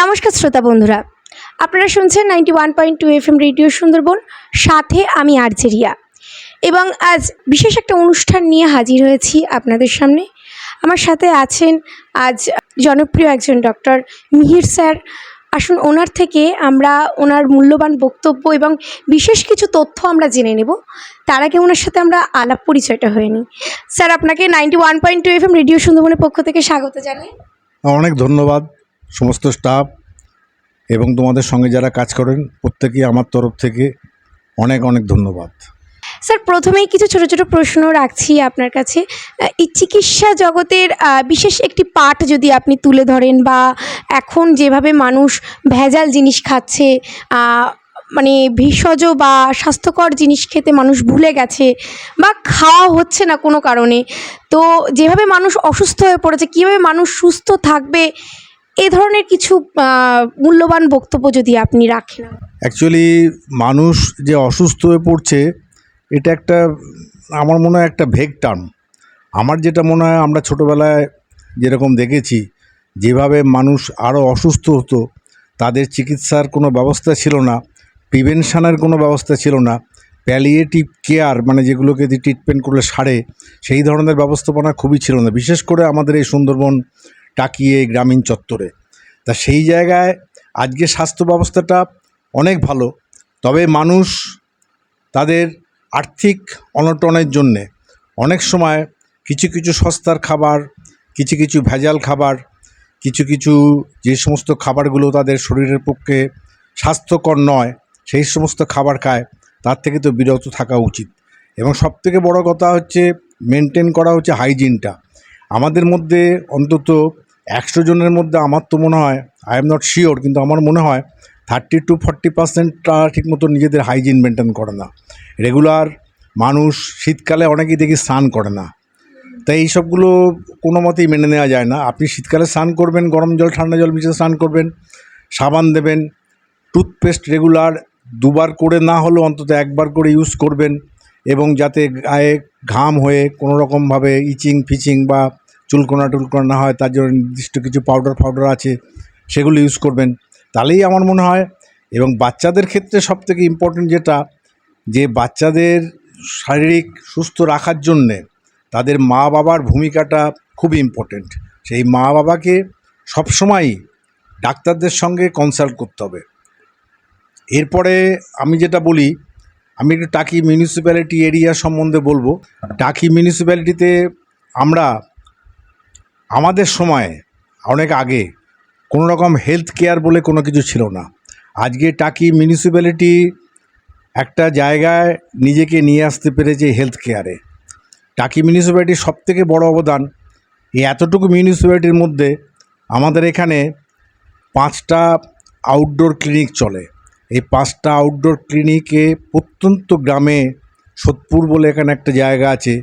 নমস্কার শ্রোতা বন্ধুরা, আপনারা শুনছেন 91.2 FM রেডিও সুন্দরবন, সাথে আমি আর্জেরিয়া। এবং আজ বিশেষ একটা অনুষ্ঠান নিয়ে হাজির হয়েছি আপনাদের সামনে। আমার সাথে আছেন আজ জনপ্রিয় একজন ডক্টর মিহির স্যার। আসুন ওনার থেকে আমরা ওনার মূল্যবান বক্তব্য এবং বিশেষ কিছু তথ্য আমরা জেনে নেব। তার আগে ওনার সাথে আমরা আলাপ পরিচয়টা হয়ে নিই। স্যার, আপনাকে 91.2 FM রেডিও সুন্দরবনের পক্ষ থেকে স্বাগত জানাই। অনেক ধন্যবাদ সমস্ত স্টাফ এবং তোমাদের সঙ্গে যারা কাজ করেন প্রত্যেকেই আমার তরফ থেকে অনেক অনেক ধন্যবাদ। স্যার, প্রথমেই কিছু ছোট ছোট প্রশ্ন রাখছি আপনার কাছে। এই চিকিৎসা জগতের বিশেষ একটি পার্ট যদি আপনি তুলে ধরেন, বা এখন যেভাবে মানুষ ভেজাল জিনিস খাচ্ছে, মানে ভেষজ বা স্বাস্থ্যকর জিনিস খেতে মানুষ ভুলে গেছে বা খাওয়া হচ্ছে না কোনো কারণে, তো যেভাবে মানুষ অসুস্থ হয়ে পড়েছে, কীভাবে মানুষ সুস্থ থাকবে, এ ধরনের কিছু মূল্যবান বক্তব্য যদি আপনি রাখেন। অ্যাকচুয়ালি মানুষ যে অসুস্থ হয়ে পড়ছে এটা একটা আমার মনে হয় একটা ভেগ টার্ম। আমার যেটা মনে হয়, আমরা ছোটোবেলায় যেরকম দেখেছি যেভাবে মানুষ আরও অসুস্থ হতো, তাদের চিকিৎসার কোনো ব্যবস্থা ছিল না, প্রিভেনশনের কোনো ব্যবস্থা ছিল না, প্যালিয়েটিভ কেয়ার মানে যেগুলোকে দিয়ে ট্রিটমেন্ট করলে সারে, সেই ধরনের ব্যবস্থাপনা খুবই ছিল না, বিশেষ করে আমাদের এই সুন্দরবন টাকিয়ে গ্রামীণ চত্বরে। তা সেই জায়গায় আজকে স্বাস্থ্য ব্যবস্থাটা অনেক ভালো, তবে মানুষ তাদের আর্থিক অনটনের জন্যে অনেক সময় কিছু কিছু সস্তার খাবার, কিছু কিছু ভেজাল খাবার, কিছু কিছু যে সমস্ত খাবারগুলো তাদের শরীরের পক্ষে স্বাস্থ্যকর নয় সেই সমস্ত খাবার খায়। তার থেকে তো বিরত থাকা উচিত। এবং সবথেকে বড় কথা হচ্ছে মেনটেন করা হচ্ছে হাইজিনটা। আমাদের মধ্যে অন্তত 100 জনের মধ্যে আমার তো মনে হয়, আই এম নট শিওর, কিন্তু আমার মনে হয় 30 to 40% ঠিকমতো নিজেদের হাইজিন মেনটেন করে না। রেগুলার মানুষ শীতকালে অনেকেই দেখি স্নান করে না, তাই এই সবগুলো কোনো মতেই মেনে নেওয়া যায় না। আপনি শীতকালে স্নান করবেন, গরম জল ঠান্ডা জল মিশিয়ে স্নান করবেন, সাবান দেবেন, টুথপেস্ট রেগুলার 2বার করে না হলেও অন্তত 1বার করে ইউজ করবেন, এবং যাতে গায়ে ঘাম হয়ে কোনো রকমভাবে ইচিং ফিচিং বা চুলকোনা টুলকোনা না হয় তার জন্য নির্দিষ্ট কিছু পাউডার আছে, সেগুলো ইউজ করবেন, তাহলেই আমার মনে হয়। এবং বাচ্চাদের ক্ষেত্রে সবথেকে ইম্পর্টেন্ট যেটা, যে বাচ্চাদের শারীরিক সুস্থ রাখার জন্যে তাদের মা বাবার ভূমিকাটা খুবই ইম্পর্টেন্ট। সেই মা বাবাকে সবসময়ই ডাক্তারদের সঙ্গে কনসাল্ট করতে হবে। এরপরে আমি যেটা বলি, আমি একটু টাকি মিউনিসিপ্যালিটি এরিয়া সম্বন্ধে বলবো। টাকি মিউনিসিপ্যালিটিতে আমরা আমাদের সময়ে অনেক আগে কোনো রকম হেলথ কেয়ার বলে কোনো কিছু ছিল না। আজকে টাকি মিউনিসিপ্যালিটি একটা জায়গায় নিজেকে নিয়ে আসতে পেরেছে হেলথ কেয়ারে। টাকি মিউনিসিপ্যালিটির সবথেকে বড় অবদান, এই এতটুকু মিউনিসিপ্যালিটির মধ্যে আমাদের এখানে 5টা আউটডোর ক্লিনিক চলে। এই 5টা আউটডোর ক্লিনিকে প্রত্যন্ত গ্রামে, সোদপুর বলে এখানে একটা জায়গা আছে,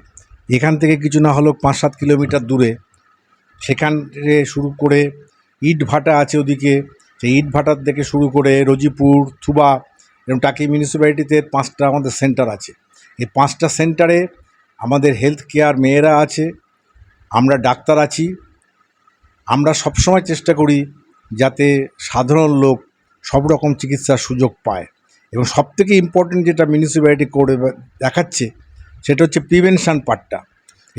এখান থেকে কিছু না হলেও 5-7 কিলোমিটার দূরে, সেখান থেকে শুরু করে ইটভাটা আছে ওদিকে, সেই ইটভাটার থেকে শুরু করে রজিপুর, থুবা, এবং টাকি মিউনিসিপ্যালিটিতে 5টা আমাদের সেন্টার আছে। এই 5টা সেন্টারে আমাদের হেলথ কেয়ার মেয়েরা আছে, আমরা ডাক্তার আছি। আমরা সবসময় চেষ্টা করি যাতে সাধারণ লোক সব রকম চিকিৎসার সুযোগ পায়। এবং সবথেকে ইম্পর্টেন্ট যেটা মিউনিসিপ্যালিটি করে দেখাচ্ছে, সেটা হচ্ছে প্রিভেনশন পার্টটা।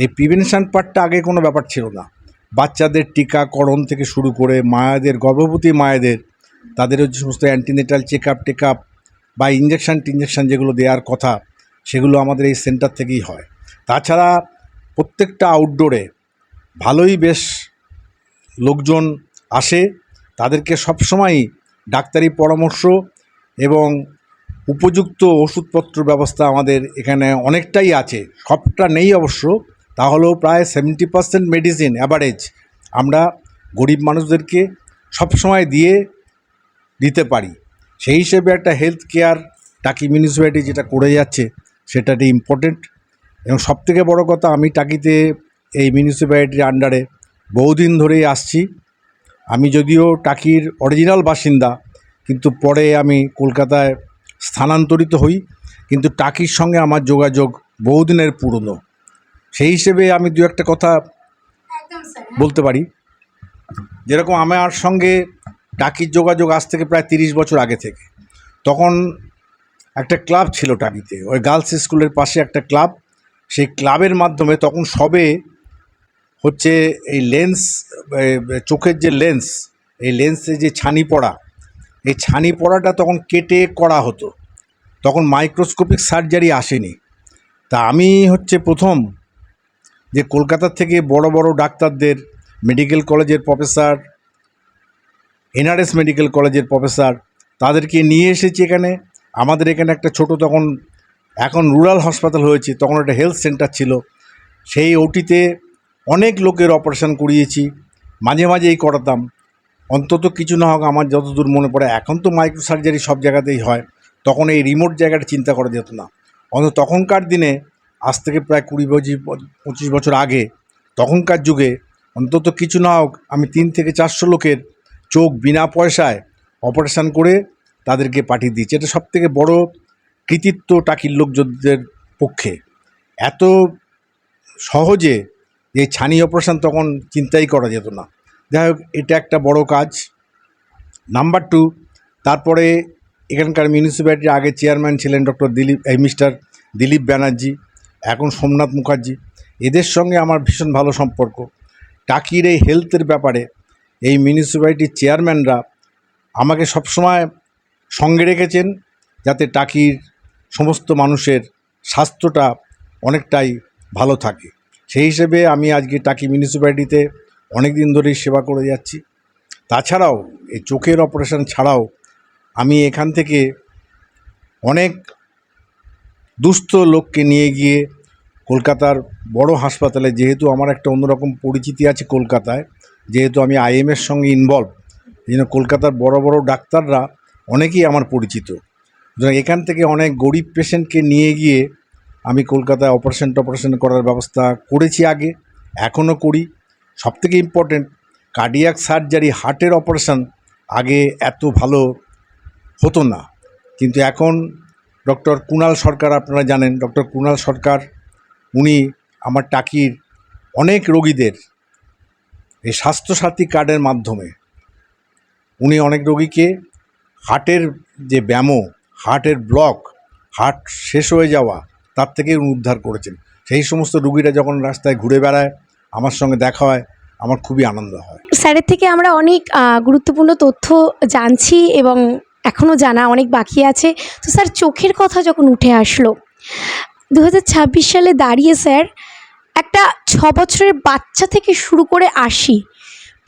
এই প্রিভেনশন পার্টটা আগে কোনো ব্যাপার ছিল না। বাচ্চাদের টিকাকরণ থেকে শুরু করে মায়েদের, গর্ভবতী মায়েদের, তাদের যে সমস্ত অ্যান্টিনেটাল চেক আপ বা ইঞ্জেকশন যেগুলো দেওয়ার কথা, সেগুলো আমাদের এই সেন্টার থেকেই হয়। তাছাড়া প্রত্যেকটা আউটডোরে ভালোই বেশ লোকজন আসে, তাদেরকে সবসময়ই ডাক্তারি পরামর্শ এবং উপযুক্ত ওষুধপত্র ব্যবস্থা আমাদের এখানে অনেকটাই আছে। সবটা নেই অবশ্য, তাহলেও প্রায় 70% মেডিসিন অ্যাভারেজ আমরা গরিব মানুষদেরকে সবসময় দিতে পারি। সেই হিসেবে একটা হেলথ কেয়ার টাকি মিউনিসিপ্যালিটি যেটা করে যাচ্ছে, সেটা ইম্পর্টেন্ট। এবং সবথেকে বড় কথা, আমি টাকিতে এই মিউনিসিপ্যালিটির আন্ডারে বহুদিন ধরেই আসছি। আমি যদিও টাকির অরিজিনাল বাসিন্দা, কিন্তু পরে আমি কলকাতায় স্থানান্তরিত হই, কিন্তু টাকির সঙ্গে আমার যোগাযোগ বহুদিনের পুরনো। সেই হিসেবে আমি দু একটা কথা বলতে পারি। যেরকম আমার সঙ্গে টাকির যোগাযোগ আজ থেকে প্রায় 30 বছর আগে থেকে। তখন একটা ক্লাব ছিল টাকিতে, ওই গার্লস স্কুলের পাশে একটা ক্লাব। সেই ক্লাবের মাধ্যমে তখন সবে হচ্ছে এই লেন্স, চোখের যে লেন্স, এই লেন্সে যে ছানি পড়া, এই ছানি পড়াটা তখন কেটে করা হতো। তখন মাইক্রোস্কোপিক সার্জারি আসেনি। তা আমি হচ্ছে প্রথম যে কলকাতার থেকে বড় বড় ডাক্তারদের, মেডিকেল কলেজের প্রফেসর, এনআরএস মেডিকেল কলেজের প্রফেসর, তাদেরকে নিয়ে এসেছি এখানে। আমাদের এখানে একটা ছোট, তখন এখন রুরাল হাসপাতাল হয়েছে, তখন একটা হেলথ সেন্টার ছিল। সেই ওটিতে অনেক লোকের অপারেশন করিয়েছি, মাঝে মাঝেই করাতাম। অন্তত কিছু না হোক, আমার যতদূর মনে পড়ে, এখন তো মাইক্রো সার্জারি সব জায়গাতেই হয়, তখন এই রিমোট জায়গাটা চিন্তা করা যেত না। অন্তত তখনকার দিনে, আজ থেকে প্রায় 20-25 বছর আগে, তখনকার যুগে অন্তত কিছু না হোক আমি 300 থেকে 400 লোকের চোখ বিনা পয়সায় অপারেশন করে তাদেরকে পাঠিয়ে দিয়েছি। এটা সবথেকে বড় কৃতিত্ব টাকির লোকজনদের পক্ষে। এত সহজে এই ছানি অপারেশন তখন চিন্তাই করা যেত না। যাই হোক, এটা একটা বড় কাজ। নাম্বার 2, তারপরে এখানকার মিউনিসিপ্যালিটির আগে চেয়ারম্যান ছিলেন মিস্টার দিলীপ ব্যানার্জি, এখন সোমনাথ মুখার্জি। এদের সঙ্গে আমার ভীষণ ভালো সম্পর্ক। টাকির এই হেলথের ব্যাপারে এই মিউনিসিপ্যালিটির চেয়ারম্যানরা আমাকে সবসময় সঙ্গে রেখেছেন, যাতে টাকির সমস্ত মানুষের স্বাস্থ্যটা অনেকটাই ভালো থাকে। সেই হিসেবে আমি আজকে টাকি মিউনিসিপ্যালিটিতে অনেক দিন ধরেই সেবা করে যাচ্ছি। তাছাড়াও এই চোখের অপারেশন ছাড়াও আমি এখান থেকে অনেক দুস্থ লোককে নিয়ে গিয়ে কলকাতার বড় হাসপাতালে, যেহেতু আমার একটা অন্যরকম পরিচিতি আছে কলকাতায়, যেহেতু আমি আইএমের সঙ্গে ইনভলভ, এই জন্য কলকাতার বড় বড় ডাক্তাররা অনেকেই আমার পরিচিত। সুতরাং এখান থেকে অনেক গরিব পেশেন্টকে নিয়ে গিয়ে আমি কলকাতায় অপারেশন করার ব্যবস্থা করেছি আগে, এখনও করি। সবথেকে ইম্পর্টেন্ট, কার্ডিয়াক সার্জারি, হার্টের অপারেশন আগে এত ভালো হতো না, কিন্তু এখন ডক্টর কুণাল সরকার, আপনারা জানেন ডক্টর কুণাল সরকার, উনি আমার টাকির অনেক রোগীদের এই স্বাস্থ্যসাথী কার্ডের মাধ্যমে উনি অনেক রোগীকে হার্টের যে ব্যামো, হার্টের ব্লক, হার্ট শেষ হয়ে যাওয়া, তার থেকে উনি উদ্ধার করেছেন। সেই সমস্ত রুগীরা যখন রাস্তায় ঘুরে বেড়ায়, আমার সঙ্গে দেখা হয়, আমার খুবই আনন্দ হয়। স্যারের থেকে আমরা অনেক গুরুত্বপূর্ণ তথ্য জানছি এবং এখনও জানা অনেক বাকি আছে। তো স্যার, চোখের কথা যখন উঠে আসলো, 2026 সালে দাঁড়িয়ে স্যার, একটা 6 বছরের বাচ্চা থেকে শুরু করে 80,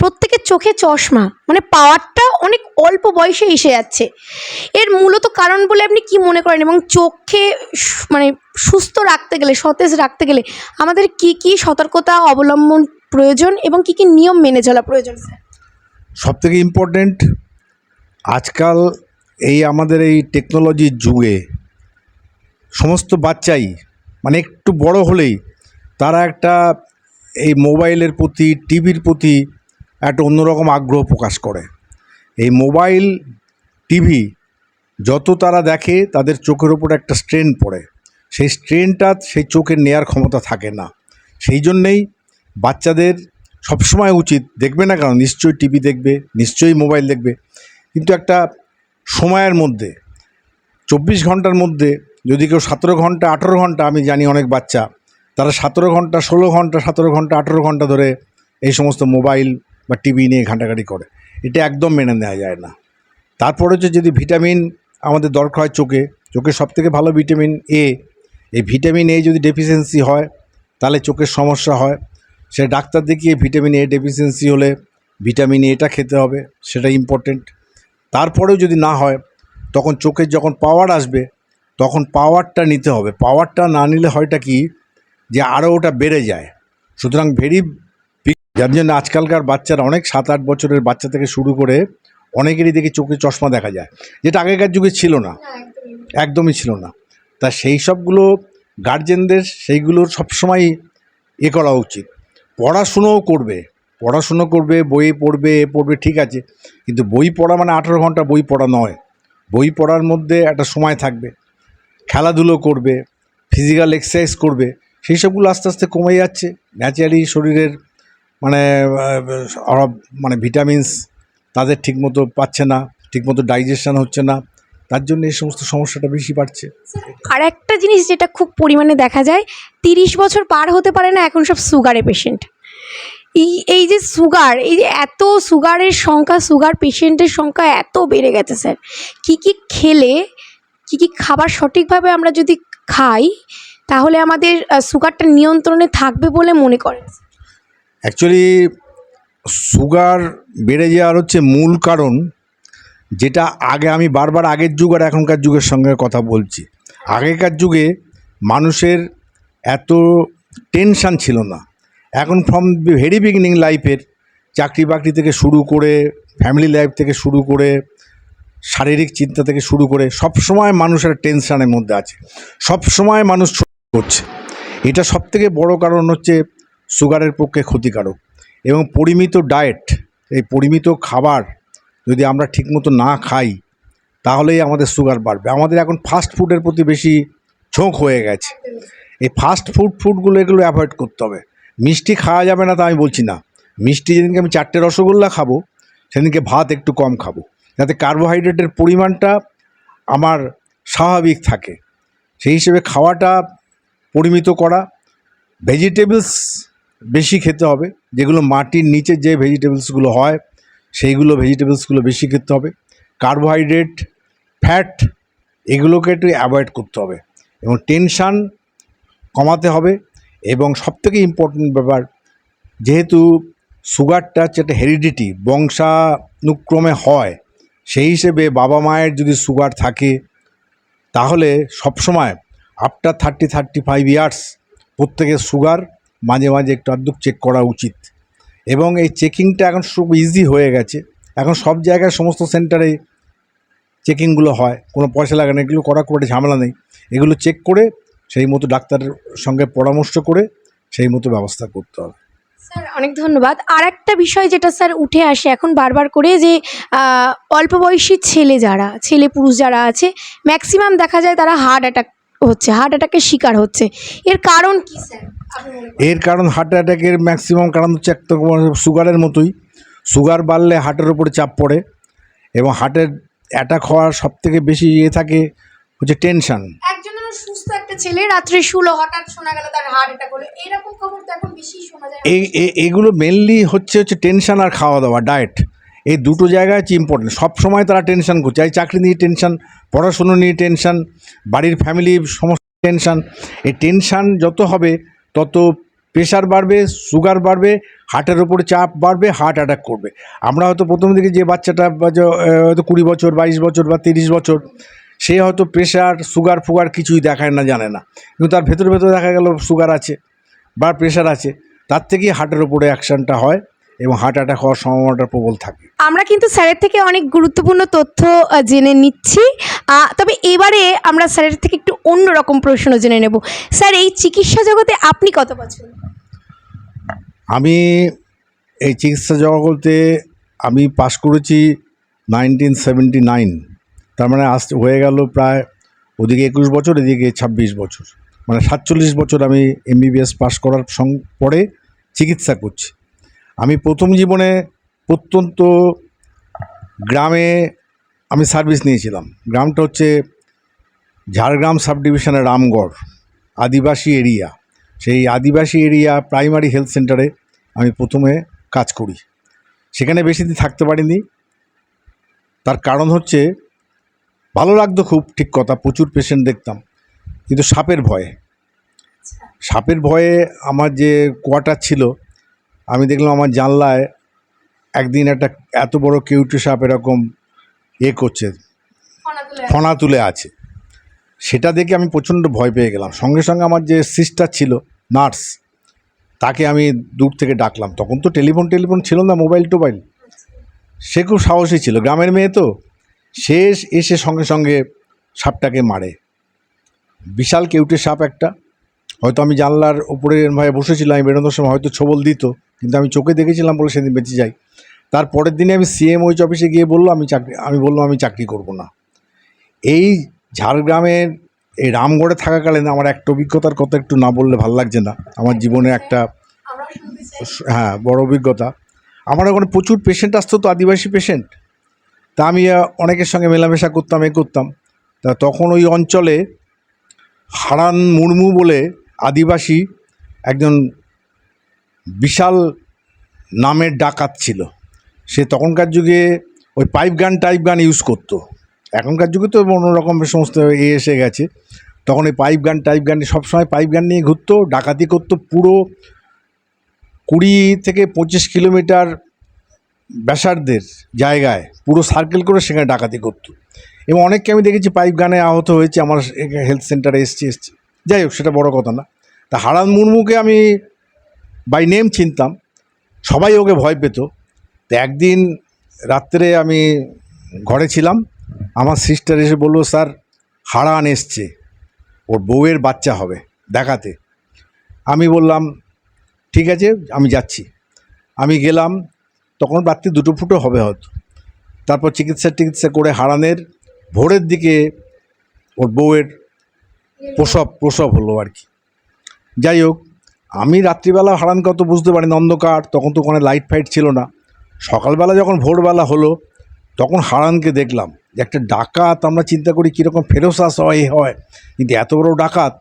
প্রত্যেকের চোখে চশমা, মানে পাওয়ারটা অনেক অল্প বয়সে এসে যাচ্ছে। এর মূলত কারণ বলে আপনি কি মনে করেন? এবং চোখে মানে সুস্থ রাখতে গেলে, সতেজ রাখতে গেলে আমাদের কি কি সতর্কতা অবলম্বন প্রয়োজন এবং কি কি নিয়ম মেনে চলা প্রয়োজন স্যার? সবথেকে ইম্পর্ট্যান্ট, আজকাল এই আমাদের এই টেকনোলজির যুগে সমস্ত বাচ্চাই মানে একটু বড় হলেই তারা একটা এই মোবাইলের প্রতি, টিভির প্রতি একটা অন্যরকম আগ্রহ প্রকাশ করে। এই মোবাইল, টিভি যত তারা দেখে, তাদের চোখের ওপর একটা স্ট্রেন পড়ে। সেই স্ট্রেনটা সেই চোখের নেয়ার ক্ষমতা থাকে না। সেই জন্যেই বাচ্চাদের সবসময় উচিত, দেখবে না কেন, নিশ্চয়ই টিভি দেখবে, নিশ্চয়ই মোবাইল দেখবে, কিন্তু একটা সময়ের মধ্যে, 24 ঘন্টার মধ্যে যদি কেউ 17 ঘন্টা 18 ঘন্টা, আমি জানি অনেক বাচ্চা তারা 17 ঘন্টা 16 ঘন্টা 17 ঘন্টা 18 ঘন্টা ধরে এই সমস্ত মোবাইল বা টিভি নিয়ে ঘাঁটাঘাঁটি করে, এটা একদম মেনে নেওয়া যায় না। তারপরে হচ্ছে, যদি ভিটামিন আমাদের দরকার হয় চোখে সবথেকে ভালো ভিটামিন এ, এই ভিটামিন এ যদি ডেফিসিয়েন্সি হয় তাহলে চোখের সমস্যা হয়। সে ডাক্তার দেখিয়ে ভিটামিন এ ডেফিসিয়েন্সি হলে ভিটামিন এটা খেতে হবে, সেটা ইম্পর্টেন্ট। তারপরেও যদি না হয়, তখন চোখের যখন পাওয়ার আসবে, তখন পাওয়ারটা নিতে হবে। পাওয়ারটা না নিলে হয়টা কি, যে আরও ওটা বেড়ে যায়। সুতরাং যার জন্য আজকালকার বাচ্চারা অনেক 7-8 বছরের বাচ্চা থেকে শুরু করে অনেকেরই দেখি চোখে চশমা দেখা যায়, যেটা আগেকার যুগে ছিল না, একদমই ছিল না। তা সেই সবগুলো গার্জেনদের সেইগুলোর সবসময় করা উচিত। পড়াশুনো করবে, বই পড়বে ঠিক আছে, কিন্তু বই পড়া মানে 18 ঘন্টা বই পড়া নয়। বই পড়ার মধ্যে একটা সময় থাকবে, খেলাধুলো করবে, ফিজিক্যাল এক্সারসাইজ করবে, সেই সবগুলো আস্তে আস্তে কমে যাচ্ছে। ন্যাচারালি শরীরের মানে ভিটামিনস তাদের ঠিকমতো পাচ্ছে না, ঠিকমতো ডাইজেশন হচ্ছে না, তার জন্য এই সমস্ত সমস্যাটা বেশি বাড়ছে। আর একটা জিনিস যেটা খুব পরিমাণে দেখা যায়, 30 বছর পার হতে পারে না এখন সব সুগারে পেশেন্ট। এই যে সুগার, এই যে এত সুগারের সংখ্যা, সুগার পেশেন্টের সংখ্যা এত বেড়ে গেছে স্যার, কী কী খেলে, কী কী খাবার সঠিকভাবে আমরা যদি খাই তাহলে আমাদের সুগারটা নিয়ন্ত্রণে থাকবে বলে মনে করেন? অ্যাকচুয়ালি সুগার বেড়ে যাওয়ার হচ্ছে মূল কারণ, যেটা আগে আমি বারবার আগের যুগ আর এখনকার যুগের সঙ্গে কথা বলছি। আগেকার যুগে মানুষের এত টেনশান ছিল না। এখন ফ্রম ভেরি বিগিনিং লাইফের, চাকরি বাকরি থেকে শুরু করে, ফ্যামিলি লাইফ থেকে শুরু করে, শারীরিক চিন্তা থেকে শুরু করে, সব সময় মানুষের টেনশানের মধ্যে আছে, সব সময় মানুষ করছে। এটা সবথেকে বড় কারণ হচ্ছে সুগারের পক্ষে ক্ষতিকারক। এবং পরিমিত ডায়েট, এই পরিমিত খাবার যদি আমরা ঠিকমতো না খাই তাহলেই আমাদের সুগার বাড়বে। আমাদের এখন ফাস্ট ফুডের প্রতি বেশি ঝোঁক হয়ে গেছে। এই ফাস্ট ফুডগুলো এগুলো অ্যাভয়েড করতে হবে। মিষ্টি খাওয়া যাবে না তা আমি বলছি না, মিষ্টি যেদিনকে আমি 4টে রসগোল্লা খাবো সেদিনকে ভাত একটু কম খাবো, যাতে কার্বোহাইড্রেটের পরিমাণটা আমার স্বাভাবিক থাকে। সেই হিসেবে খাওয়াটা পরিমিত করা, ভেজিটেবলস বেশি খেতে হবে, যেগুলো মাটির নিচে যে ভেজিটেবলসগুলো হয় সেইগুলো ভেজিটেবলসগুলো বেশি খেতে হবে। কার্বোহাইড্রেট, ফ্যাট এগুলোকে একটু অ্যাভয়েড করতে হবে এবং টেনশান কমাতে হবে। এবং সবথেকে ইম্পর্টেন্ট ব্যাপার, যেহেতু সুগারটা হচ্ছে একটা হেরিডিটি, বংশানুক্রমে হয়, সেই হিসেবে বাবা মায়ের যদি সুগার থাকে তাহলে সবসময় আফটার 35 ইয়ার্স প্রত্যেকের সুগার মাঝে মাঝে একটু আধটু চেক করা উচিত। এবং এই চেকিংটা এখন খুব ইজি হয়ে গেছে, এখন সব জায়গায় সমস্ত সেন্টারে চেকিংগুলো হয়, কোনো পয়সা লাগে না, এগুলো করা খুব একটা ঝামেলা নেই। এগুলো চেক করে সেই মতো ডাক্তারের সঙ্গে পরামর্শ করে সেই মতো ব্যবস্থা করতে হবে। স্যার অনেক ধন্যবাদ। আর একটা বিষয় যেটা স্যার উঠে আসে এখন বারবার করে, যে অল্প বয়সী ছেলে পুরুষ যারা আছে ম্যাক্সিমাম দেখা যায় তারা হার্ট অ্যাটাকের শিকার হচ্ছে। এর কারণ কি স্যার? এর কারণ হার্ট অ্যাটাকের ম্যাক্সিমাম কারণ হচ্ছে একটা সুগারের মতোই। সুগার বাড়লে হার্টের উপরে চাপ পড়ে এবং হার্টের অ্যাটাক হওয়ার সবথেকে বেশি থাকে হচ্ছে টেনশান। একজন সুস্থ একটা ছেলে রাত্রে শুলো, হঠাৎ শোনা গেল তার হার্ট অ্যাটাক হলো, এরকম খবর তো এখন বেশি শোনা যায়। এগুলো মেনলি হচ্ছে টেনশান আর খাওয়া দাওয়া, ডায়েট, এই দুটো জায়গায় হচ্ছে ইম্পর্টেন্ট। সব সময় তারা টেনশান করছে, এই চাকরি নিয়ে টেনশান, পড়াশুনো নিয়ে টেনশান, বাড়ির ফ্যামিলি সমস্ত টেনশান। এই টেনশান যত হবে তত প্রেশার বাড়বে, সুগার বাড়বে, হার্টের ওপরে চাপ বাড়বে, হার্ট অ্যাটাক করবে। আমরা হয়তো প্রথম দিকে যে বাচ্চাটা হয়তো 20 বছর, 22 বছর বা 30 বছর, সে হয়তো প্রেশার সুগার ফুগার কিছুই দেখায় না, জানে না, কিন্তু তার ভেতরে দেখা গেল সুগার আছে বা প্রেশার আছে, তার থেকেই হার্টের ওপরে অ্যাকশানটা হয় এবং হার্ট অ্যাটাক হওয়ার সম্ভাবনাটা প্রবল থাকে। আমরা কিন্তু স্যারের থেকে অনেক গুরুত্বপূর্ণ তথ্য জেনে নিচ্ছি, তবে এবারে আমরা স্যারের থেকে একটু অন্যরকম প্রশ্ন জেনে নেব। স্যার, এই চিকিৎসা জগতে আপনি কত বছর? আমি এই চিকিৎসা জগতে আমি পাশ করেছি 1979, তার মানে হয়ে গেল প্রায় ওদিকে 21 বছর, এদিকে 26 বছর, মানে 47 বছর আমি MBBS পাশ করার পরে চিকিৎসা করছি। আমি প্রথম জীবনে প্রত্যন্ত গ্রামে আমি সার্ভিস নিয়েছিলাম। গ্রামটা হচ্ছে ঝাড়গ্রাম সাব ডিভিশনের রামগড়, আদিবাসী এরিয়া। সেই আদিবাসী এরিয়া প্রাইমারি হেলথ সেন্টারে আমি প্রথমে কাজ করি। সেখানে বেশি দিন থাকতে পারিনি, তার কারণ হচ্ছে ভালো লাগতো খুব, ঠিক কথা, প্রচুর পেশেন্ট দেখতাম, কিন্তু সাপের ভয়ে আমার যে কোয়ার্টার ছিল, আমি দেখলাম আমার জানলায় একদিন একটা এত বড় কেউটে সাপ এরকম করছে, ফনা তুলে আছে। সেটা দেখে আমি প্রচণ্ড ভয় পেয়ে গেলাম। সঙ্গে সঙ্গে আমার যে সিস্টার ছিল, নার্স, তাকে আমি দূর থেকে ডাকলাম। তখন তো টেলিফোন ছিল না, মোবাইল, সে খুব সাহসী ছিল, গ্রামের মেয়ে তো, সে এসে সঙ্গে সঙ্গে সাপটাকে মারে। বিশাল কেউটে সাপ একটা, হয়তো আমি জানলার উপরে ভাবে বসেছিলাম, আমি বেরোনোর সময় হয়তো ছোবল দিত, কিন্তু আমি চোখে দেখেছিলাম বলে সেদিন বেঁচে যাই। তারপরের দিনে আমি CMOH অফিসে গিয়ে বললাম আমি চাকরি করব না। এই ঝাড়গ্রামের এই রামগড়ে থাকাকালীন আমার একটা অভিজ্ঞতার কথা একটু না বললে ভালো লাগছে না, আমার জীবনে একটা বড় অভিজ্ঞতা। আমার ওখানে প্রচুর পেশেন্ট আসতো, তো আদিবাসী পেশেন্ট। তা আমি অনেকের সঙ্গে মেলামেশা করতাম, করতাম। তা তখন ওই অঞ্চলে হারান মুর্মু বলে আদিবাসী একজন বিশাল নামের ডাকাত ছিল। সে তখনকার যুগে ওই পাইপ গান ইউজ করতো। এখনকার যুগে তো অন্যরকম সমস্ত এসে গেছে। তখন এই পাইপ গান সবসময় পাইপ গান নিয়ে ঘুরতো, ডাকাতি করতো। পুরো 20 থেকে 25 কিলোমিটার ব্যাসার্ধের জায়গায় পুরো সার্কেল করে সেখানে ডাকাতি করতো। এবং অনেককে আমি দেখেছি পাইপ গানে আহত হয়েছে, আমার হেলথ সেন্টারে এসছে। যাই হোক, সেটা বড় কথা না। তা হারান মুর্মুকে আমি বাই নেম চিনতাম, সবাই ওকে ভয় পেত। তো একদিন রাত্রে আমি ঘরে ছিলাম, আমার সিস্টার এসে বলল, স্যার হারান এসছে, ওর বউয়ের বাচ্চা হবে দেখাতে। আমি বললাম ঠিক আছে, আমি যাচ্ছি। আমি গেলাম, তখন রাত্রি 2-2 হবে হয়তো। তারপর চিকিৎসা করে হারানের ভোরের দিকে ওর বউয়ের প্রসব হলো আর কি। যাই হোক, আমি রাত্রিবেলা হারানকে অত বুঝতে পারিনি, অন্ধকার, তখন তো ওখানে লাইট ফাইট ছিল না। সকালবেলা যখন ভোরবেলা হলো, তখন হারানকে দেখলাম যে একটা ডাকাত। আমরা চিন্তা করি কীরকম ফেরোসাস হয়, কিন্তু এত বড় ডাকাত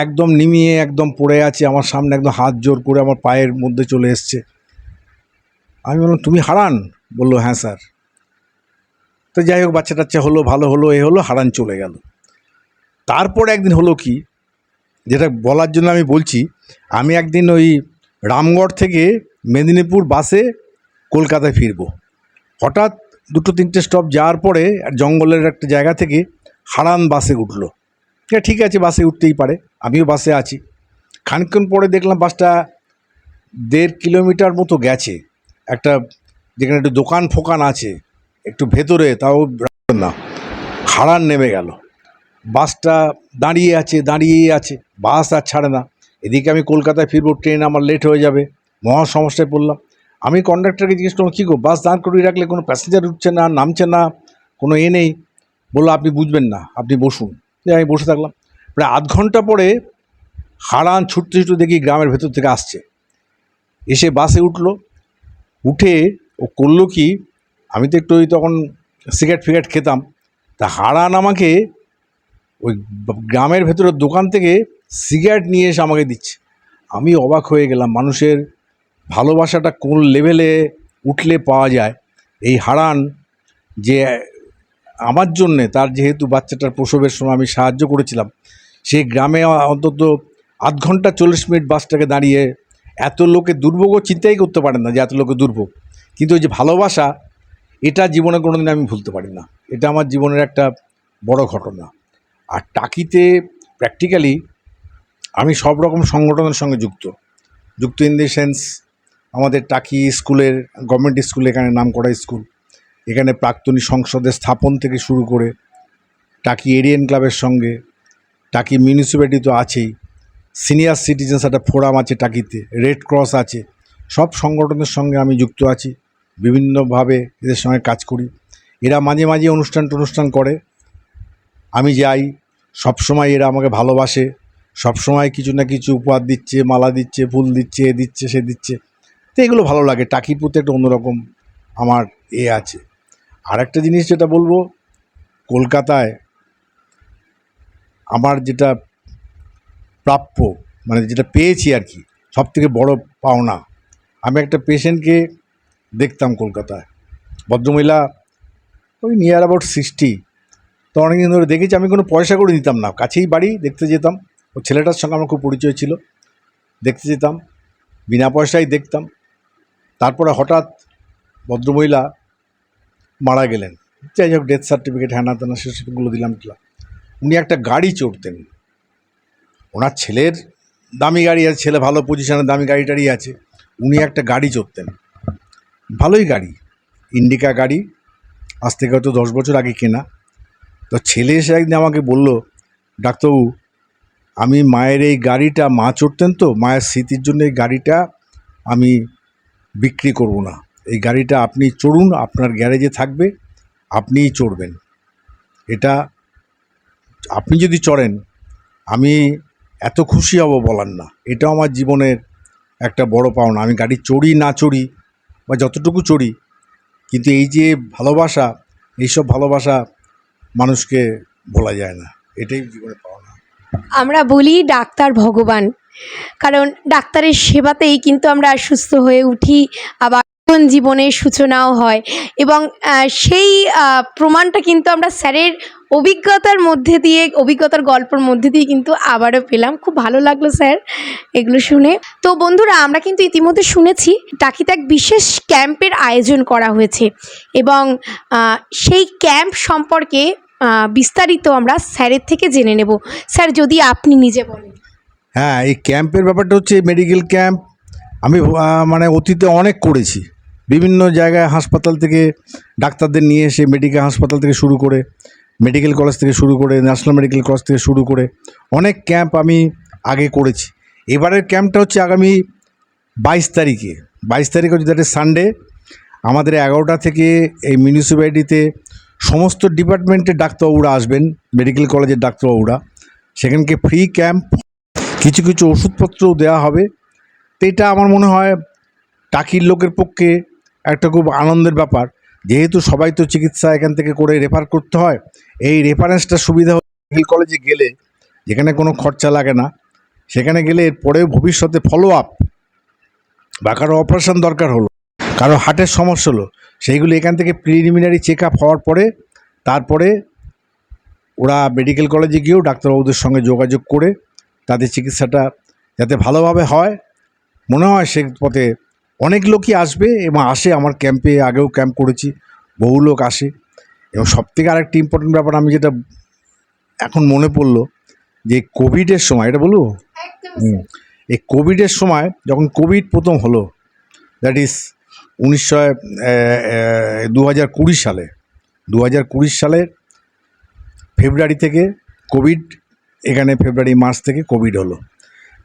একদম নিমিয়ে একদম পড়ে আছে আমার সামনে, একদম হাত জোর করে আমার পায়ের মধ্যে চলে এসছে। আমি বললাম, তুমি হারান? বললো, হ্যাঁ স্যার। তো যাই হোক, বাচ্চা টাচ্চা হলো, ভালো হলো, হলো, হারান চলে গেল। তারপর একদিন হলো কি, যেটা বলার জন্য আমি বলছি, আমি একদিন ওই রামগড় থেকে মেদিনীপুর বাসে কলকাতায় ফিরব। হঠাৎ 2-3টে স্টপ যাওয়ার পরে জঙ্গলের একটা জায়গা থেকে হারান বাসে উঠলো। ঠিক আছে, বাসে উঠতেই পারে, আমিও বাসে আছি। খানিকক্ষণ পরে দেখলাম বাসটা 1.5 কিলোমিটার মতো গেছে, একটা যেখানে একটু দোকান ফোকান আছে একটু ভেতরে, তাও না। হারান নেমে গেল, বাসটা দাঁড়িয়ে আছে, বাস আর ছাড়ে না। এদিকে আমি কলকাতায় ফিরবো, ট্রেন আমার লেট হয়ে যাবে, মহা সমস্যায় পড়লাম। আমি কন্ডাক্টরকে জিজ্ঞেস করলাম, কী গো, বাস দাঁড় করিয়ে রাখলে কোনো প্যাসেঞ্জার উঠছে না, নামছে না, কোনো নেই। বললো, আপনি বুঝবেন না, আপনি বসুন। আমি বসে থাকলাম। প্রায় আধ ঘন্টা পরে হারান ছুটতে দেখি গ্রামের ভেতর থেকে আসছে, এসে বাসে উঠে ও করলো কি, আমি তো একটু তখন সিগারেট খেতাম। তা হারান আমাকে ওই গ্রামের ভেতরের দোকান থেকে সিগারেট নিয়ে এসে আমাকে দিচ্ছে। আমি অবাক হয়ে গেলাম, মানুষের ভালোবাসাটা কোন লেভেলে উঠলে পাওয়া যায়। এই হারান যে আমার জন্যে, তার যেহেতু বাচ্চাটার প্রসবের সময় আমি সাহায্য করেছিলাম, সেই গ্রামে অন্তত আধ ঘন্টা 40 মিনিট বাসটাকে দাঁড়িয়ে, এত লোকে দুর্ভোগও চিন্তাই করতে পারেন না যে এত লোকে দুর্ভোগ। কিন্তু ওই যে ভালোবাসা, এটা জীবনে কোনো দিন আমি ভুলতে পারি না। এটা আমার জীবনের একটা বড় ঘটনা। আর টাকিতে প্র্যাকটিক্যালি আমি সব রকম সংগঠনের সঙ্গে যুক্ত ইন দি সেন্স, আমাদের টাকি স্কুলের, গভর্নমেন্ট স্কুল, এখানে নামকরা স্কুল, এখানে প্রাক্তনী সংসদের স্থাপন থেকে শুরু করে টাকি এরিয়ান ক্লাবের সঙ্গে, টাকি মিউনিসিপ্যালিটি তো আছেই, সিনিয়র সিটিজেন্স একটা ফোরাম আছে টাকিতে, রেড ক্রস আছে, সব সংগঠনের সঙ্গে আমি যুক্ত আছি, বিভিন্নভাবে এদের সঙ্গে কাজ করি। এরা মাঝে মাঝে অনুষ্ঠান করে, আমি যাই, সবসময় এরা আমাকে ভালোবাসে, সবসময় কিছু না কিছু উপহার দিচ্ছে, মালা দিচ্ছে, ফুল দিচ্ছে, এ দিচ্ছে, সে দিচ্ছে। তো এগুলো ভালো লাগে, টাকির প্রতি একটা অন্যরকম আমার আছে। আর একটা জিনিস যেটা বলবো, কলকাতায় আমার যেটা প্রাপ্য, মানে যেটা পেয়েছি আর কি, সবথেকে বড় পাওনা, আমি একটা পেশেন্টকে দেখতাম কলকাতায়, ভদ্রমহিলা, ওই নিয়ার অ্যাবাউট 60, তো অনেকদিন ধরে দেখেছি। আমি কোনো পয়সা করে দিতাম না, কাছেই বাড়ি, দেখতে যেতাম। ও ছেলেটার সঙ্গে আমার খুব পরিচয় ছিল, দেখতে যেতাম, বিনা পয়সায় দেখতাম। তারপরে হঠাৎ ভদ্রমহিলা মারা গেলেন। যাই হোক, ডেথ সার্টিফিকেট হ্যানা তেনা সেসবগুলো দিলাম। উনি একটা গাড়ি চড়তেন, ওনার ছেলের দামি গাড়ি আছে, ছেলে ভালো পজিশনে, দামি গাড়ি টাড়ি আছে, উনি একটা গাড়ি চড়তেন, ভালোই গাড়ি, ইন্ডিকা গাড়ি, আজ থেকে হয়তো 10 বছর আগে কেনা। তো ছেলে এসে একদিন আমাকে বলল, ডাক্তারবাবু, আমি মায়ের এই গাড়িটা, মা চড়তেন তো, মায়ের স্মৃতির জন্য এই গাড়িটা আমি বিক্রি করব না, এই গাড়িটা আপনি চড়ুন, আপনার গ্যারেজে থাকবে, আপনিই চড়বেন, এটা আপনি যদি চড়েন আমি এত খুশি হব বলার না। এটাও আমার জীবনের একটা বড় পাওনা। আমি গাড়ি চড়ি না চড়ি, বা যতটুকু চড়ি, কিন্তু এই যে ভালোবাসা, এইসব ভালোবাসা মানুষকে ভোলা যায় না। এটাই জীবনে পাওয়া না। আমরা বলি ডাক্তার ভগবান, কারণ ডাক্তারের সেবাতেই কিন্তু আমরা সুস্থ হয়ে উঠি, আবার নতুন জীবনের সূচনাও হয়। এবং সেই প্রমাণটা কিন্তু আমরা স্যারের অভিজ্ঞতার মধ্যে দিয়ে, অভিজ্ঞতার গল্পের মধ্যে দিয়ে কিন্তু আবারও পেলাম। খুব ভালো লাগলো স্যার এগুলো শুনে। তো বন্ধুরা, আমরা কিন্তু ইতিমধ্যে শুনেছি টাকিতে এক বিশেষ ক্যাম্পের আয়োজন করা হয়েছে, এবং সেই ক্যাম্প সম্পর্কে বিস্তারিত আমরা স্যারের থেকে জেনে নেব। স্যার, যদি আপনি নিজে বলেন। হ্যাঁ, এই ক্যাম্পের ব্যাপারটা হচ্ছে মেডিকেল ক্যাম্প আমি মানে অতীতে অনেক করেছি। বিভিন্ন জায়গায় হাসপাতাল থেকে ডাক্তারদের নিয়ে এসে, মেডিকেল হাসপাতাল থেকে শুরু করে, মেডিকেল কলেজ থেকে শুরু করে, ন্যাশনাল মেডিকেল কলেজ থেকে শুরু করে অনেক ক্যাম্প আমি আগে করেছি। এবারের ক্যাম্পটা হচ্ছে আগামী 22 তারিখে। 22 তারিখ হচ্ছে দ্যাট ইজ সানডে। আমাদের 11টা থেকে এই মিউনিসিপ্যালিটিতে সমস্ত ডিপার্টমেন্টের ডাক্তারবাবুরা আসবেন, মেডিকেল কলেজের ডাক্তারবাবুরা। সেখানকে ফ্রি ক্যাম্প, কিছু কিছু ওষুধপত্রও দেওয়া হবে। তো এটা আমার মনে হয় টাকির লোকের পক্ষে একটা খুব আনন্দের ব্যাপার, যেহেতু সবাই তো চিকিৎসা এখান থেকে করে রেফার করতে হয়। এই রেফারেন্সটা সুবিধা মেডিকেল কলেজে গেলে, যেখানে কোনো খরচা লাগে না, সেখানে গেলে এরপরেও ভবিষ্যতে ফলো আপ বা কারো অপারেশন দরকার হলো, কারো হার্টের সমস্যা হলো, সেইগুলো এখান থেকে প্রিলিমিনারি চেক আপ হওয়ার পরে তারপরে ওরা মেডিকেল কলেজে গিয়েও ডাক্তারবাবুদের সঙ্গে যোগাযোগ করে তাদের চিকিৎসাটা যাতে ভালোভাবে হয়, মনে হয় সে পথে অনেক লোকই আসবে এবং আসে। আমার ক্যাম্পে আগেও ক্যাম্প করেছি, বহু লোক আসে। এবং সবথেকে আরেকটি ইম্পর্টেন্ট ব্যাপার আমি যেটা এখন মনে পড়লো, যে কোভিডের সময়, এটা বলবো, এই কোভিডের সময় যখন কোভিড প্রথম হলো, দ্যাট ইজ 2020 সালে, 2020 সালের ফেব্রুয়ারি থেকে কোভিড, এখানে ফেব্রুয়ারি মার্চ থেকে কোভিড হলো।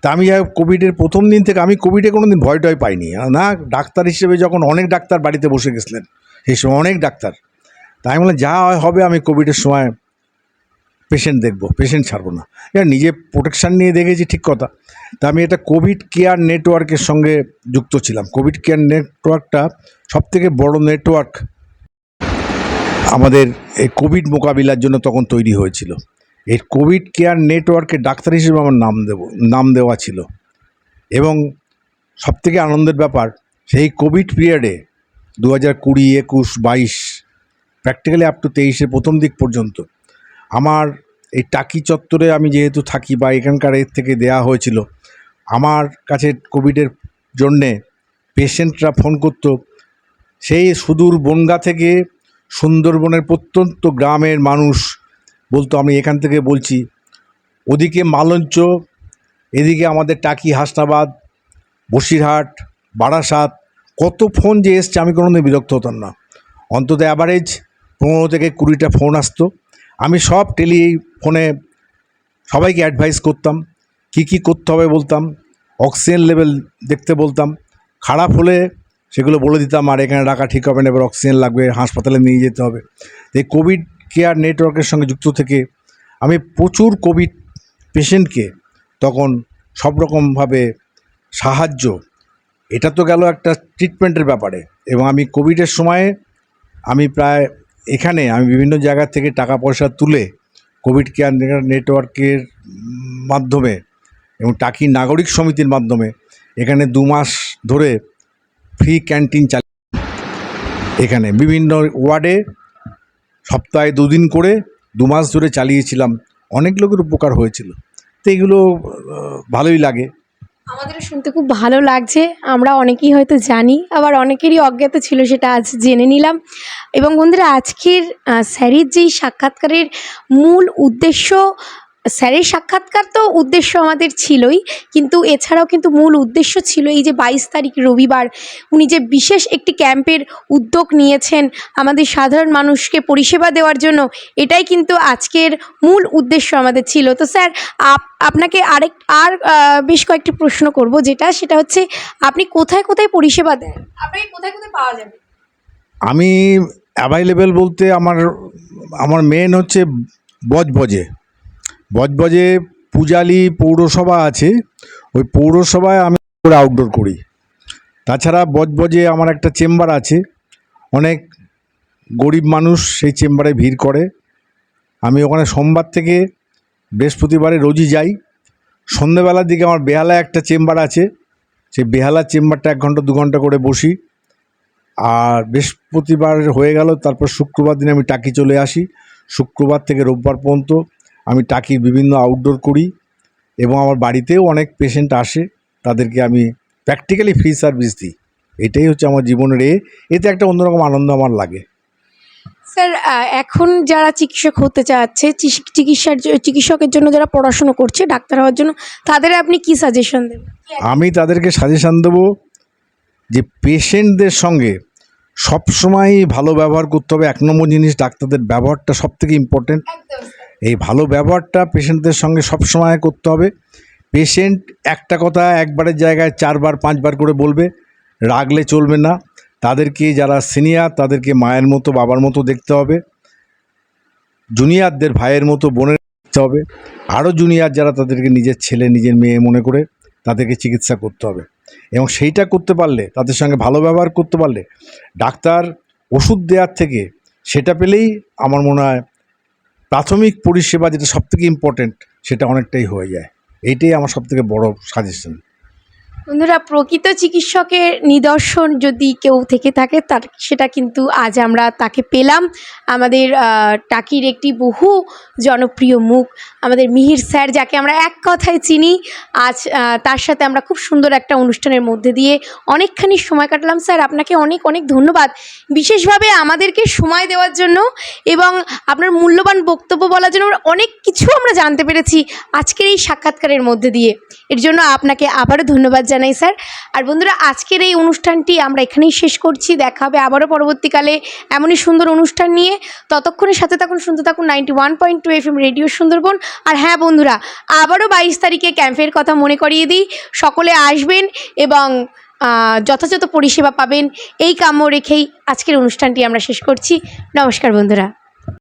তা আমি যাই হোক, কোভিডের প্রথম দিন থেকে আমি কোভিডে কোনো দিন ভয় টয় পাইনি না। ডাক্তার হিসেবে যখন অনেক ডাক্তার বাড়িতে বসে গেছিলেন সেই সময়, অনেক ডাক্তার, তাই আমি বললাম যা হবে, আমি কোভিডের সময় পেশেন্ট দেখব, পেশেন্ট ছাড়বো না। এবার নিজে প্রোটেকশান নিয়ে দেখেছি, ঠিক কথা। তা আমি এটা কোভিড কেয়ার নেটওয়ার্কের সঙ্গে যুক্ত ছিলাম। কোভিড কেয়ার নেটওয়ার্কটা সবথেকে বড় নেটওয়ার্ক আমাদের এই কোভিড মোকাবিলার জন্য তখন তৈরি হয়েছিল। এই কোভিড কেয়ার নেটওয়ার্কে ডাক্তার হিসেবে আমার নাম দেওয়া ছিল। এবং সবথেকে আনন্দের ব্যাপার, সেই কোভিড পিরিয়ডে 2020, 21, 22, প্র্যাকটিক্যালি আপ টু 23-এর প্রথম দিক পর্যন্ত আমার এই টাকি চত্বরে আমি যেহেতু থাকি বা এখানকার এর থেকে দেয়া হয়েছিল, আমার কাছে কোভিডের জন্যে পেশেন্টরা ফোন করত সেই সুদূর বনগাঁ থেকে সুন্দরবনের প্রত্যন্ত গ্রামের মানুষ বলতো, আমি এখান থেকে বলছি, ওদিকে মালঞ্চ, এদিকে আমাদের টাকি, হাসনাবাদ, বসিরহাট, বারাসাত, কত ফোন যে এসছে আমি কোনোদিন বিরক্ত হতাম না। অন্তত অ্যাভারেজ 15 থেকে 20টা ফোন আসতো। আমি সব টেলিফোনে সবাইকে অ্যাডভাইস করতাম, কি করতে হবে বলতাম, অক্সিজেন লেভেল দেখতে বলতাম, খারাপ হলে সেগুলো বলে দিতাম, আর এখানে রাখা ঠিক হবে না, এবার অক্সিজেন লাগবে, হাসপাতালে নিয়ে যেতে হবে। এই কোভিড কেয়ার নেটওয়ার্কের সঙ্গে যুক্ত থেকে আমি প্রচুর কোভিড পেশেন্টকে তখন সব রকমভাবে সাহায্য, এটা তো গেল একটা ট্রিটমেন্টের ব্যাপারে। এবং আমি কোভিডের সময়ে আমি প্রায় এখানে আমি বিভিন্ন জায়গা থেকে টাকা পয়সা তুলে কোভিড কেয়ার নেটওয়ার্কের মাধ্যমে এবং টাকি নাগরিক সমিতির মাধ্যমে এখানে 2 মাস ধরে ফ্রি ক্যান্টিন চালিয়ে, এখানে বিভিন্ন ওয়ার্ডে সপ্তাহে 2 দিন করে 2 মাস ধরে চালিয়েছিলাম। অনেক লোকের উপকার হয়েছিল। তো এগুলো ভালোই লাগে। আমাদেরও শুনতে খুব ভালো লাগছে। আমরা অনেকেই হয়তো জানি, আবার অনেকেরই অজ্ঞাত ছিল, সেটা আজ জেনে নিলাম। এবং বন্ধুরা, আজকের স্যারের যেই সাক্ষাৎকারের মূল উদ্দেশ্য, স্যারের সাক্ষাৎকার তো উদ্দেশ্য আমাদের ছিলই, কিন্তু এছাড়াও কিন্তু মূল উদ্দেশ্য ছিল এই যে 22 তারিখ রবিবার উনি যে বিশেষ একটি ক্যাম্পের উদ্যোগ নিয়েছেন আমাদের সাধারণ মানুষকে পরিষেবা দেওয়ার জন্য, এটাই কিন্তু আজকের মূল উদ্দেশ্য আমাদের ছিল। তো স্যার, আপনাকে বেশ কয়েকটি প্রশ্ন করব, সেটা হচ্ছে আপনি কোথায় কোথায় পরিষেবা দেন, আপনাকে কোথায় কোথায় পাওয়া যাবে? আমি অ্যাভাইলেবল বলতে আমার মেন হচ্ছে বজবজে পূজালি পৌরসভা আছে, ওই পৌরসভায় আমি আউটডোর করি। তাছাড়া বজবজে আমার একটা চেম্বার আছে, অনেক গরিব মানুষ সেই চেম্বারে ভিড় করে। আমি ওখানে সোমবার থেকে বৃহস্পতিবারে রোজই যাই। সন্ধেবেলার দিকে আমার বেহালায় একটা চেম্বার আছে, সেই বেহালার চেম্বারটা 1 ঘন্টা 2 ঘন্টা করে বসি। আর বৃহস্পতিবার হয়ে গেল, তারপর শুক্রবার দিনে আমি টাকি চলে আসি। শুক্রবার থেকে রোববার পর্যন্ত আমি টাকির বিভিন্ন আউটডোর করি এবং আমার বাড়িতেও অনেক পেশেন্ট আসে, তাদেরকে আমি প্র্যাকটিক্যালি ফ্রি সার্ভিস দিই। এটাই হচ্ছে আমার জীবনের এতে একটা অন্যরকম আনন্দ আমার লাগে। স্যার, এখন যারা চিকিৎসক হতে চাচ্ছে, চিকিৎসকের জন্য যারা পড়াশুনো করছে ডাক্তার হওয়ার জন্য, তাদের আপনি কি সাজেশন দেবেন? আমি তাদেরকে সাজেশান দেবো যে পেশেন্টদের সঙ্গে সবসময় ভালো ব্যবহার করতে হবে। 1 নম্বর জিনিস, ডাক্তারদের ব্যবহারটা সবথেকে ইম্পর্টেন্ট। এই ভালো ব্যবহারটা পেশেন্টদের সঙ্গে সবসময় করতে হবে। পেশেন্ট একটা কথা একবারের জায়গায় 4 বার 5 বার করে বলবে, রাগলে চলবে না। তাদেরকে, যারা সিনিয়র তাদেরকে মায়ের মতো বাবার মতো দেখতে হবে, জুনিয়রদের ভাইয়ের মতো বোনের দেখতে হবে, আরও জুনিয়র যারা তাদেরকে নিজের ছেলে নিজের মেয়ে মনে করে তাদেরকে চিকিৎসা করতে হবে। এবং সেইটা করতে পারলে, তাদের সঙ্গে ভালো ব্যবহার করতে পারলে, ডাক্তার ওষুধ দেওয়ার থেকে সেটা পেলেই আমার মনে হয় প্রাথমিক পরিষেবা যেটা সবথেকে ইম্পর্টেন্ট সেটা অনেকটাই হয়ে যায়। এইটাই আমার সবথেকে বড় সাজেশন। বন্ধুরা, প্রকৃত চিকিৎসকের নিদর্শন যদি কেউ থেকে থাকে, তার সেটা কিন্তু আজ আমরা তাকে পেলাম। আমাদের টাকির একটি বহু জনপ্রিয় মুখ, আমাদের মিহির স্যার, যাকে আমরা এক কথায় চিনি। আজ তার সাথে আমরা খুব সুন্দর একটা অনুষ্ঠানের মধ্যে দিয়ে অনেকখানি সময় কাটালাম। স্যার, আপনাকে অনেক অনেক ধন্যবাদ, বিশেষভাবে আমাদেরকে সময় দেওয়ার জন্য এবং আপনার মূল্যবান বক্তব্য বলার জন্য। অনেক কিছু আমরা জানতে পেরেছি আজকের এই সাক্ষাৎকারের মধ্যে দিয়ে। এর জন্য আপনাকে আবারও ধন্যবাদ জানাই স্যার। আর বন্ধুরা, আজকের এই অনুষ্ঠানটি আমরা এখানেই শেষ করছি। দেখা হবে আবারও পরবর্তীকালে এমনই সুন্দর অনুষ্ঠান নিয়ে। ততক্ষণে সাথে থাকুন, শুনতে থাকুন 91.2 FM রেডিও সুন্দরবন। আর হ্যাঁ বন্ধুরা, আবারও 22 তারিখে ক্যাম্পের কথা মনে করিয়ে দিই। সকলে আসবেন এবং যথাযথ পরিষেবা পাবেন, এই কাম্য রেখেই আজকের অনুষ্ঠানটি আমরা শেষ করছি। নমস্কার বন্ধুরা।